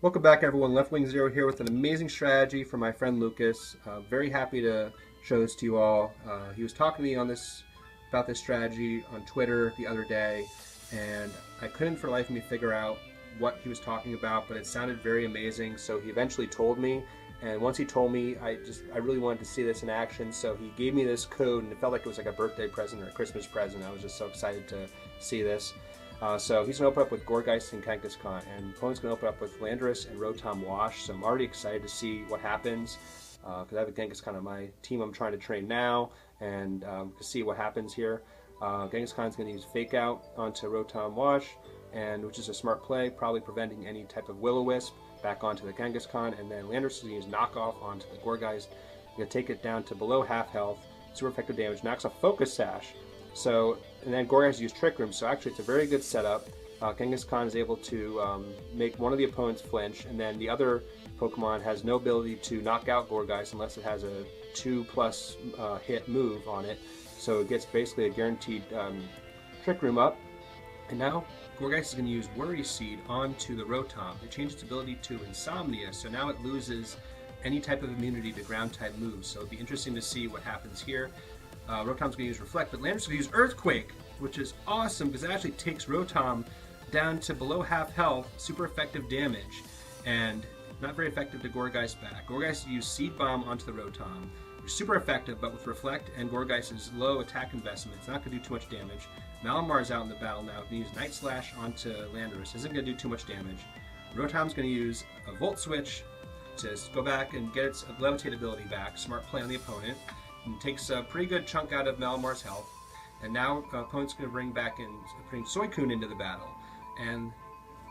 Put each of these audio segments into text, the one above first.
Welcome back, everyone. Left Wing Zero here with an amazing strategy from my friend Lucas. Very happy to show this to you all. He was talking to me about this strategy on Twitter the other day, and I couldn't for the life of me figure out what he was talking about, but it sounded very amazing. So he eventually told me, and once he told me, I really wanted to see this in action. So he gave me this code, and it felt like it was like a birthday present or a Christmas present. I was just so excited to see this. So he's going to open up with Gourgeist and Kangaskhan, and opponent's going to open up with Landorus and Rotom Wash. So I'm already excited to see what happens because I have a Kangaskhan on my team I'm trying to train now, and to see what happens here. Kangaskhan's going to use Fake Out onto Rotom Wash, and which is a smart play, probably preventing any type of Will-O-Wisp back onto the Kangaskhan, and then Landorus is going to use Knockoff onto the Gourgeist. Going to take it down to below half health, super effective damage, knocks off Focus Sash. So, and then Gourgeist used Trick Room, so actually it's a very good setup. Kangaskhan is able to make one of the opponents flinch, and then the other Pokemon has no ability to knock out Gourgeist unless it has a 2+ hit move on it. So it gets basically a guaranteed Trick Room up. And now Gourgeist is going to use Worry Seed onto the Rotom. It changes its ability to Insomnia, so now it loses any type of immunity to ground type moves. So it'll be interesting to see what happens here. Rotom's going to use Reflect, but Landorus is going to use Earthquake, which is awesome because it actually takes Rotom down to below half health, super effective damage, and not very effective to Gourgeist back. Gourgeist used Seed Bomb onto the Rotom, which is super effective, but with Reflect and Gourgeist's low attack investment, it's not going to do too much damage. Malamar is out in the battle now. Can use Night Slash onto Landorus. Isn't going to do too much damage. Rotom's going to use a Volt Switch to go back and get its Levitate ability back. Smart play on the opponent. And takes a pretty good chunk out of Malamar's health. And now opponent's going to bring Suicune into the battle. And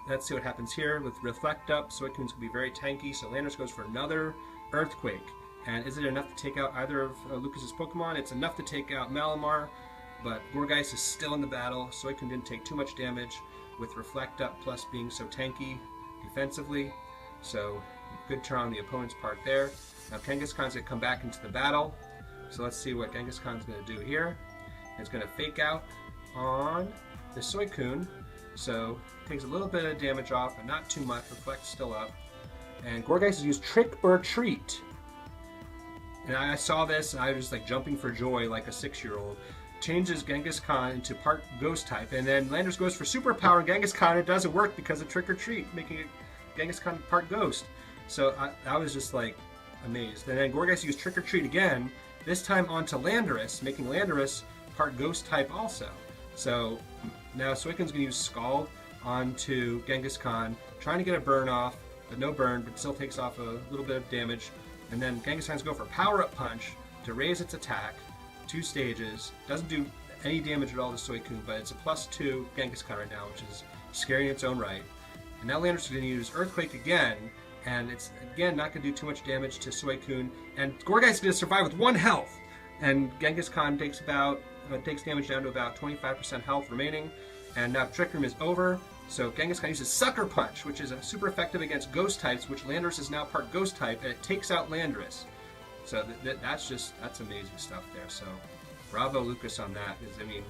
let's see what happens here. With Reflect up, Suicune's going to be very tanky, so Landorus goes for another Earthquake. And is it enough to take out either of Lucas's Pokemon? It's enough to take out Malamar, but Gourgeist is still in the battle. Suicune didn't take too much damage with Reflect up plus being so tanky defensively. So good turn on the opponent's part there. Now Kangaskhan's going to come back into the battle. So let's see what Kangaskhan's going to do here. It's going to Fake Out on the Suicune. So it takes a little bit of damage off, but not too much. Reflect's still up. And Gourgeist has used Trick or Treat. And I saw this and I was just like jumping for joy like a 6-year-old. Changes Kangaskhan into part Ghost type. And then Landorus goes for Superpower and Kangaskhan. It doesn't work because of Trick or Treat, making it Kangaskhan part Ghost. So I was just like amazed. And then Gourgeist used Trick or Treat again. This time onto Landorus, making Landorus part Ghost type also. So now Suicune's going to use Scald onto Kangaskhan, trying to get a burn off, but no burn, but still takes off a little bit of damage. And then Kangaskhan's go for Power Up Punch to raise its attack, 2 stages. Doesn't do any damage at all to Suicune, but it's a +2 Kangaskhan right now, which is scary in its own right. And now Landorus is going to use Earthquake again, and it's again not going to do too much damage to Suicune. And Gourgeist is going to survive with 1 health. And Kangaskhan takes damage down to about 25% health remaining. And now Trick Room is over. So Kangaskhan uses Sucker Punch, which is super effective against Ghost types, which Landorus is now part Ghost type, and it takes out Landorus. So that's amazing stuff there. So bravo Lucas on that. I mean,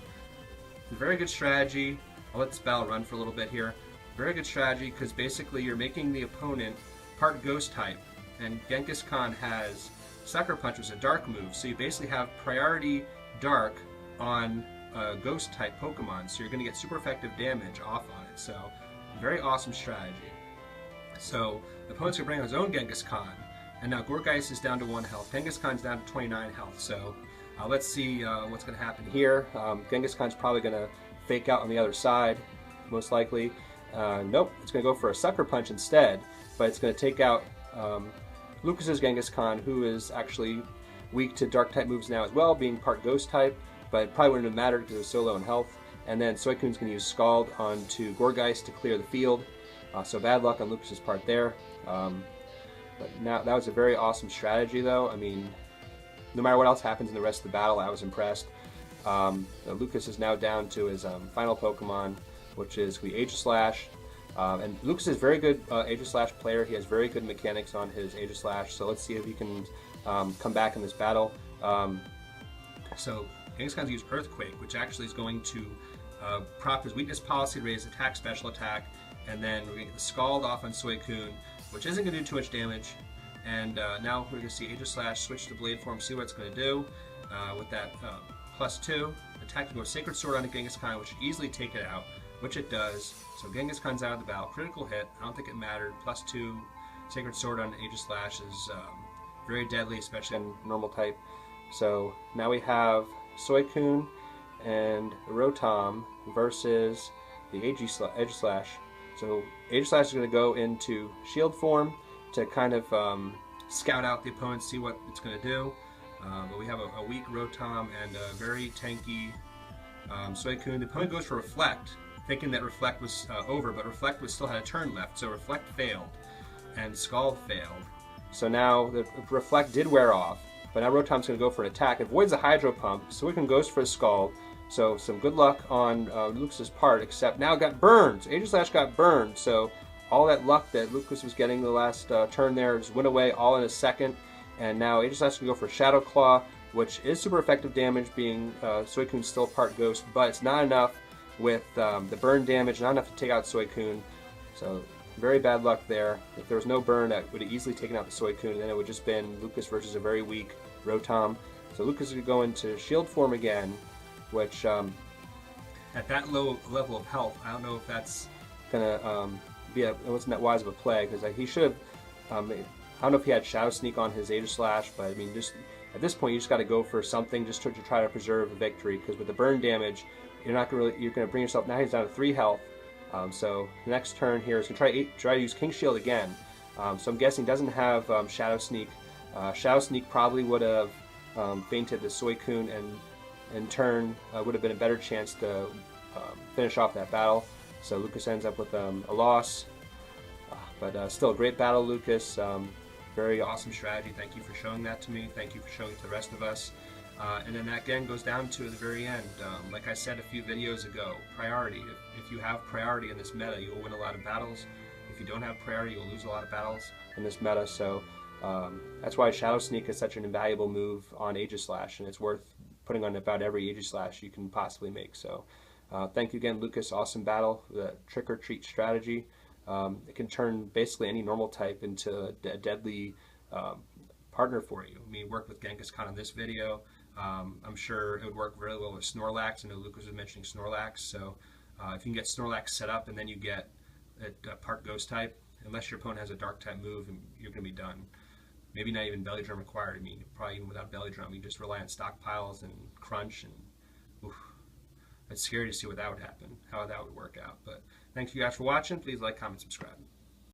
very good strategy. I'll let this battle run for a little bit here. Very good strategy because basically you're making the opponent part Ghost type, and Kangaskhan has Sucker Punch, which is a dark move, so you basically have priority dark on Ghost type Pokemon, so you're going to get super effective damage off on it. So very awesome strategy. So the opponent's going to bring out his own Kangaskhan, and now Gourgeist is down to 1 health. Kangaskhan's down to 29 health. So let's see what's going to happen here. Kangaskhan's probably going to Fake Out on the other side, most likely. Nope, it's going to go for a Sucker Punch instead, but it's going to take out Lucas's Kangaskhan, who is actually weak to dark type moves now as well, being part Ghost type, but it probably wouldn't have mattered because it was so low in health. And then Suicune's going to use Scald onto Gourgeist to clear the field. So bad luck on Lucas's part there. But now that was a very awesome strategy, though. I mean, no matter what else happens in the rest of the battle, I was impressed. Lucas is now down to his final Pokemon, which is the Aegislash. And Lucas is a very good Aegislash player. He has very good mechanics on his Aegislash, so let's see if he can come back in this battle. So Kangaskhan's used Earthquake, which actually is going to prop his weakness policy, raise attack, special attack, and then we're going to get the Scald off on Suicune, which isn't going to do too much damage. And now we're going to see Aegislash switch to Blade Form, see what it's going to do. With that +2, attack can go Sacred Sword on a Genghis-Khan, which should easily take it out, which it does. So Genghis-Khan's out of the battle. Critical hit, I don't think it mattered. +2 Sacred Sword on Aegislash is very deadly, especially in normal type. So now we have Suicune and Rotom versus the Aegislash. So Aegislash is going to go into Shield form to kind of scout out the opponent, see what it's going to do. But we have a weak Rotom and a very tanky Suicune. The opponent goes for Reflect, thinking that Reflect was over, but Reflect still had a turn left, so Reflect failed, and Scald failed. So now the Reflect did wear off, but now Rotom's going to go for an attack. Avoids the Hydro Pump, Suicune goes for a Scald. So some good luck on Lucas's part, except now it got burned. Aegislash got burned, so all that luck that Lucas was getting the last turn there just went away all in a second. And now Aegislash can go for Shadow Claw, which is super effective damage, being Suicune's still part Ghost, but it's not enough with the burn damage, not enough to take out Suicune. So very bad luck there. If there was no burn, that would have easily taken out the Suicune, and then it would have just been Lucas versus a very weak Rotom. So Lucas would go into Shield form again, which at that low level of health, I don't know if that's gonna it wasn't that wise of a play, because he should have. I don't know if he had Shadow Sneak on his Aegislash, but I mean, just at this point, you just got to go for something just to try to preserve a victory. Because with the burn damage, you're going to bring yourself. Now he's down to 3 health. So the next turn here is going to try to use King Shield again. So I'm guessing he doesn't have Shadow Sneak. Shadow Sneak probably would have fainted the Suicune, and in turn would have been a better chance to finish off that battle. So Lucas ends up with a loss, but still a great battle, Lucas. Very awesome strategy. Thank you for showing that to me. Thank you for showing it to the rest of us. And then that again goes down to the very end. Like I said a few videos ago, priority. If you have priority in this meta, you'll win a lot of battles. If you don't have priority, you'll lose a lot of battles in this meta. So that's why Shadow Sneak is such an invaluable move on Aegislash, and it's worth putting on about every Aegislash you can possibly make. So thank you again, Lucas. Awesome battle. The Trick or Treat strategy. It can turn basically any normal type into a deadly partner for you. I mean, it worked with Genghis-Khan in this video. I'm sure it would work really well with Snorlax. I know Lucas was mentioning Snorlax. So if you can get Snorlax set up and then you get a part Ghost type, unless your opponent has a Dark type move, and you're going to be done. Maybe not even Belly Drum required. I mean, probably even without Belly Drum, you just rely on stockpiles and crunch, and oof, it's scary to see what that would happen, how that would work out. But thank you guys for watching. Please like, comment, subscribe.